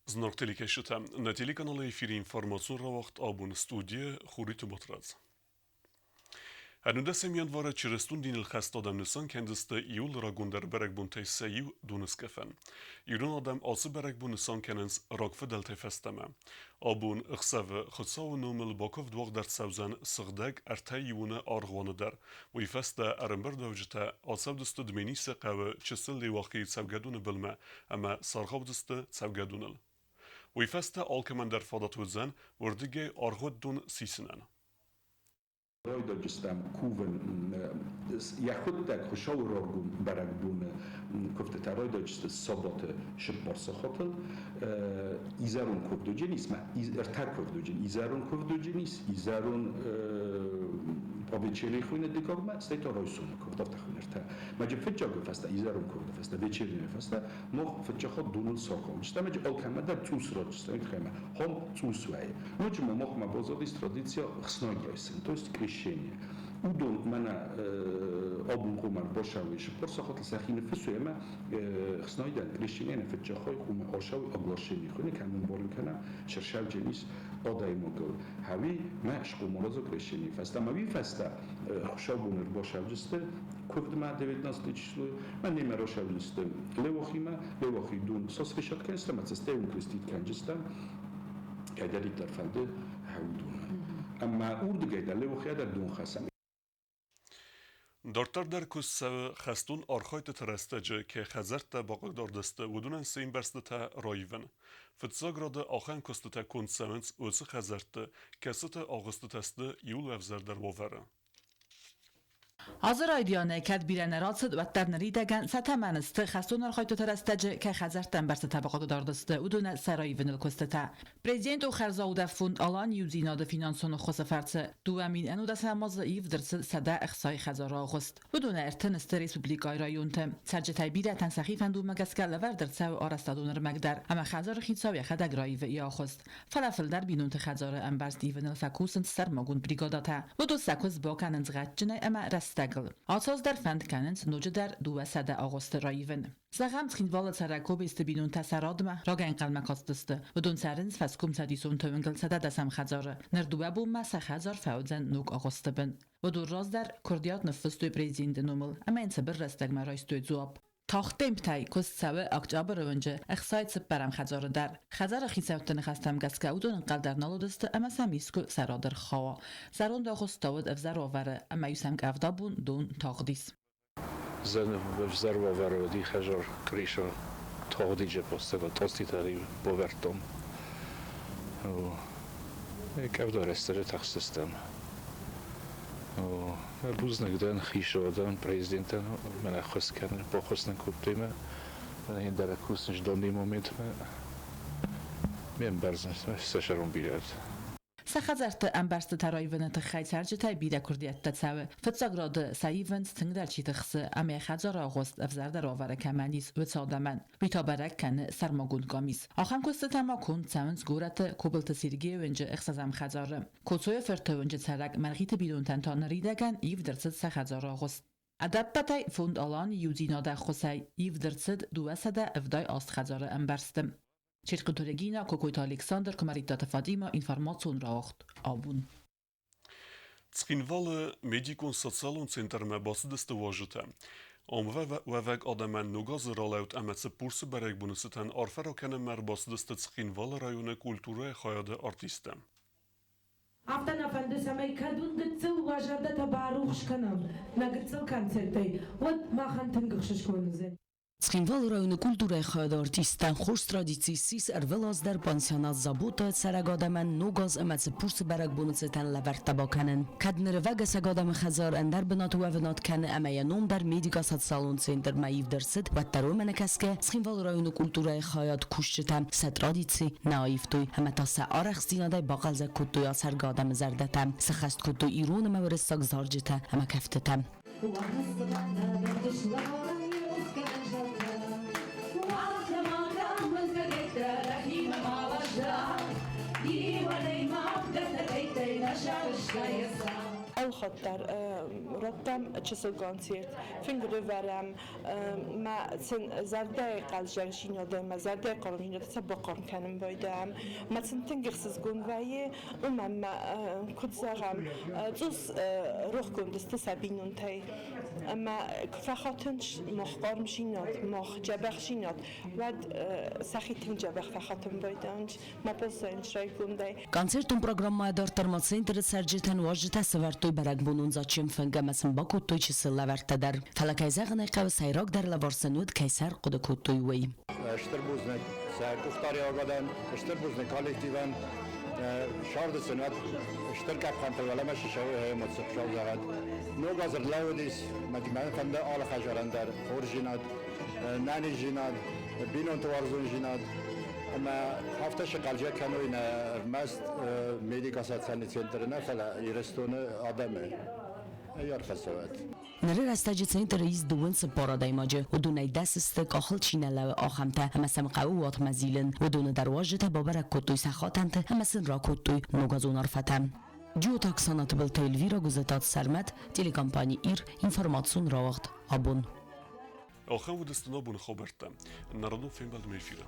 Znok telikashita na teлеканале efiri Информацион rauagъд Абон студия Хуриты Батрадзимæ. Anudasem yanvara çirestun dinil xast adam nisan kendiste iul ragunder berek bun teyseyu duniskefen. İrun adam ası berek bun nisan kenens rakfı del tefesteme. Abun ıxsavı xıtsavu numil bakov dvaq der savzan sıgdag ertay yuna arğvanı der. Bu ifeste erimber davcita asav dıstı dmeni seqavı çisil liwaqi savgadunu bilme ama sarğav dıstı savgadunil. Bu ifeste alkemander fadat vizan vurdige arğvat dun sisinen. Rojda ġistam kuven jaħuddak xaw rorgun barak dun kufteta rojda ġist soboty szybborsa hotel izarun kuvdu ġenis ma ertak kuvdu ġen izarun kuvdu ġenis izarun powieczili chujne dygorma stej to rojsun kuvdota chujnerta ma ġe fitġagu fasta izarun kuvdu fasta večerine fasta moh fitġaħod dunul sokol ġistam ġe olkamada tusrod ġistam ġema hom tuswaje noġma moh ma bozodis tradicja xnojgrojsen to jest udon mana abun qumar boshawi shporsa khotl sakhine fsuyema xnoydan krishtiene fetjakhoy qum oshawi aglosheni khune kamun bolukana shershav jenis oday mogol havi mashqu morozo krishtiene fasta mavi fasta khshabunir boshavjiste kuvdma 19 число man nima roshavjiste levokhima levokhidun sosrishat kenstama steun kristit kanjistan kadarit tarfalde hawdun amma urdigayda levokhiyada dun khasam Dortar der kussav xastun arxayt terestece ke xazarta baqdar deste wudunan sein bersteta rayven. Fitzagrada axan kosteta konsuments öse xazarta kaseta ağustoteste yul vevzer der wovere. Hazır aydiyane kad birene ratsız vattarneri degen satemenist xastun arxayt terestece ke xazartan bersteta baqdar deste uduna sarayven kosteta. Prezident o xerzauda fund alan yuzina de finansonu xosaferte duamin enu da samaz ivdrse sada اخصای خزار آغوست و دونه ارتنست ریسپوبلیکای رایونته سرجتای بیره تنسخی فندو مگسکل ورد سو آرستادونر مگدر اما خزار خیتساوی خدگ رای و ای آخوست فلافل در بینونت خزار انبرز دیون الفکوسند سرماگون بریگاداته و دو سکوز با کننز غجنه اما رستگل آساز در فند کننز نوجه در دو سده آغوست رایون زغم تخین والا سرکو بیست بینون تسرادمه را گنقل مکاستسته و دون سرنز فسکوم تدیسون تونگل سده دسم خزاره نردوه بوم مسا خزار فاوزن نوک آغوسته بن و دور راز در کردیات نفستوی پریزیند نومل اما این سبر رستگ مرایستوی زواب تاختیم تای کست سوه اکتابر ونجه اخصایت سپرم خزار در خزار خیسوتن خستم گسکه و دون انقل در نالو دسته اما سمیسکو سرادر خوا زرون دا خستاود افزر آوره اما یوسم گفدابون دون تاقدیس زن افزر آوره و دی خجار کریشا تاقدیجه پسته و تاستی تاری باورتم و گفدار استره تخصیستم روز نگدن خیش آدم پریزیدنتن من خواست کردن با خواستن کبتیمه من این در کوسنش دانیم امید من برزن سشرون بیرد سخزرت انبرست ترایونت خیلی سرجتای بیده کردیت تسوه فتزاگراد سایون ستنگدر چی تخصه اما خزار آغوست افزر در آوره کمانیس و سادمن بیتا برک کنه سرماگون گامیس آخان کسته ما کن سمنز گورت کوبلت سیرگی ونجه اخصازم خزاره کسوی فرته ونجه سرک مرغیت بیدون تنتان ریدگن ایو درست سخزار آغوست ادب بتای فوند آلان یوزینا ده خسای ایو درست دوسده افدای آست خزاره انبرستم Çirkutörgina Kokoyt Alexander Komaritata Fadima Информацион rauagъд Абон. Tskinvalle medikon socialon centerme basıdıstı vajıta. Omvevek adamen nogaz ralaut emetsi pursu berek bunusıtan arferokene mer basıdıstı Tskinvalle rayonu kultura xayada artiste. Aftan efendi samay kadun gıtsıl vajada tabaruş kanal. Na gıtsıl konsertay. Ot maxan tıngıxşışkonuzen. Tskinval rayonu kulturaj xayad artisten خوش tradicisi ervelas der pansionat zabota seragadamen nogaz emetsi purs berek bunusıtan levertabakenin. Kadnere vege segadam xazar ender binat u evenat kene emeye nom der medika sat salon center maiv dersid و ترومن کسکه Tskinval rayonu kulturaj xayad kuşçetem se tradici naiftoy hemeta se arx zinaday baqalze kutuya sergadam zerdetem se xest kutu irun meveristak zarcete heme keftetem. الخطر رقم چسل کنسرت فنگ دوورم ما سن زرده قلجرشی نده ما زرده قرمی نده سبقم کنم بایدم ما سن تنگخسز گونوایی ما کدزارم زوز روح کندست سبینون تی اما فخاتنش مخبار مشینات مخ جبخ شینات ود سخیتن جبخ فخاتن بایدانج ما پسینش رای کنده Концертում պրոգրամմայադար տրմացենտրը սերջետան ուաժտա սվարտոյ բարագբունուն զաչիմ ֆնգամասն բակուտոյ չսլավարտադար Ֆալակայզաղն եղավ սայրոկ դար լավորսանուդ կայսար կուդկուտոյ վեյ Շտրբուզնեկ սայրկուխտարի ագադան շտրբուզնեկ կոլեկտիվան շարդսնատ շտրկապ խանտրվալամա շշավը հեմոց շավզաղատ նոգազր լավդիս մաջման խանդա ալ խաժարանդար խորժինատ նանի ժինատ բինոն տվարզուն ժինատ اما هفته شغال جا كانوا هنا ماست ميديكاسات ثاني سنترنا فلا يرستون آدمه يرخصوات نرى استاجت سنتريز دوون سپارادای ماجه و دونای دست است کاخل چینه آخمته هم سم قوات مزیلن و دون درواجه بابر کتوی سخاتنت هم سن را کتوی نوگازون عرفتم جو تاکسانات بل تلویرا گزتات سرمت تلکامپانی ایر انفورماسیون رواگъд Абон آخر ودستنا بون خبرتا نردو فیلم بعد میفیره